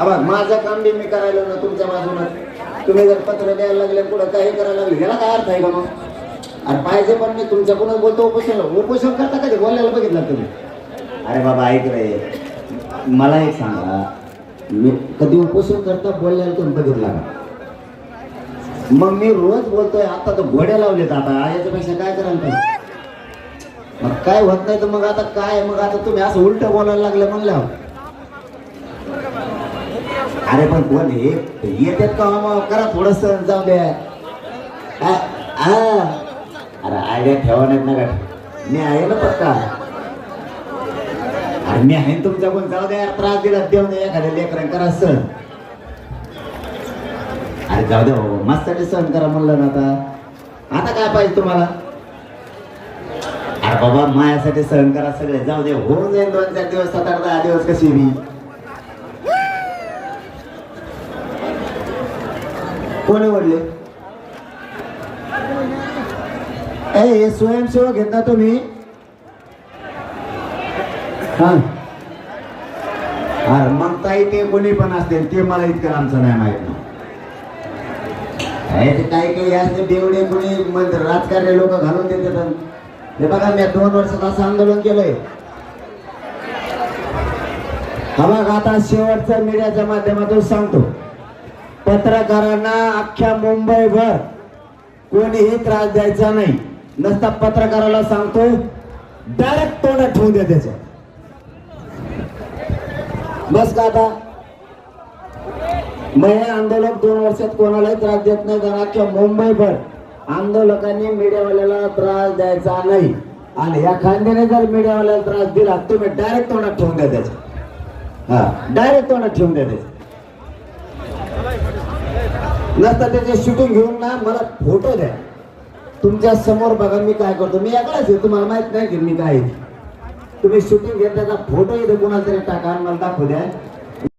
आबा माझं काम बी मी करायला ना तुमच्या बाजूनं. तुम्ही जर पत्र द्यायला लागले पुढे काही करायला लागले ह्याला काय अर्थ आहे का? मग अरे पाहिजे पण मी तुमच्याकडूनच बोलतो. उपोषण करता कधी बोलायला बघितलं तुम्ही? अरे बाबा ऐक रे, मला एक सांगा, मी कधी उपोषण करता बोलल्याला तुम्ही बघितला का? मग मी रोज बोलतोय, आता तर घोड्या लावलेत. आता याच्यापेक्षा काय करायला? मग काय होत नाही तर मग आता काय? मग आता तुम्ही असं उलट बोलायला लागलं म्हणलं. अरे पण कोण हे येतात का? मग करा थोडस जाऊ द्या. अरे आयडिया ठेवा नाहीत ना का? मी आहे ना पक्का. अरे मी आहे तुमच्या कोण, जाऊ द्या. त्रास दिला देऊ द्या एखाद्या लेकरांना, करा सण. अरे जाऊ द्या हो, मस्तासाठी सहन करा म्हणलं ना. आता काय पाहिजे तुम्हाला? अरे बाबा माझ्यासाठी सहन करा सगळे, जाऊ दे. होऊन जाईल 2-4 दिवस, 7-8-10 दिवस कशी मी. कोणी वडले? हे स्वयंसेवक घेत ना तुम्ही? हा अरे मग ताई ते कोणी पण असते, ते मला इतकं आमचं नाही माहित ना. काही काही असते देवडे कोणी राजकारणी लोक घालून देतात. हे बघा मी 2 वर्षात असं आंदोलन केलंय. हा बघ आता शेवटचं मीडियाच्या माध्यमातून सांगतो, पत्रकारांना अख्ख्या मुंबईभर कोणीही त्रास द्यायचा नाही. नसता पत्रकाराला सांगतो डायरेक्ट तोंडात ठेवून द्या त्याचं. बस का आता? मग हे आंदोलक 2 वर्षात कोणालाही त्रास देत नाही. कारण अख्ख्या मुंबईभर आंदोलकांनी मीडियावाल्याला त्रास द्यायचा नाही. आणि या खांद्याने जर मीडियावाल्याला त्रास दिला तुम्ही डायरेक्ट तोंडात ठेवून द्या त्याचं. हा डायरेक्ट तोंडात ठेवून द्या त्याचं. नसता त्याचे शूटिंग घेऊन ना मला फोटो द्या. तुमच्या समोर बघा मी काय करतो. मी याकडेच आहे, तुम्हाला माहित नाही की मी काय. तुम्ही शूटिंग घेत त्याचा फोटो इथे कोणाला तरी टाका आणि मला दाखवू द्या.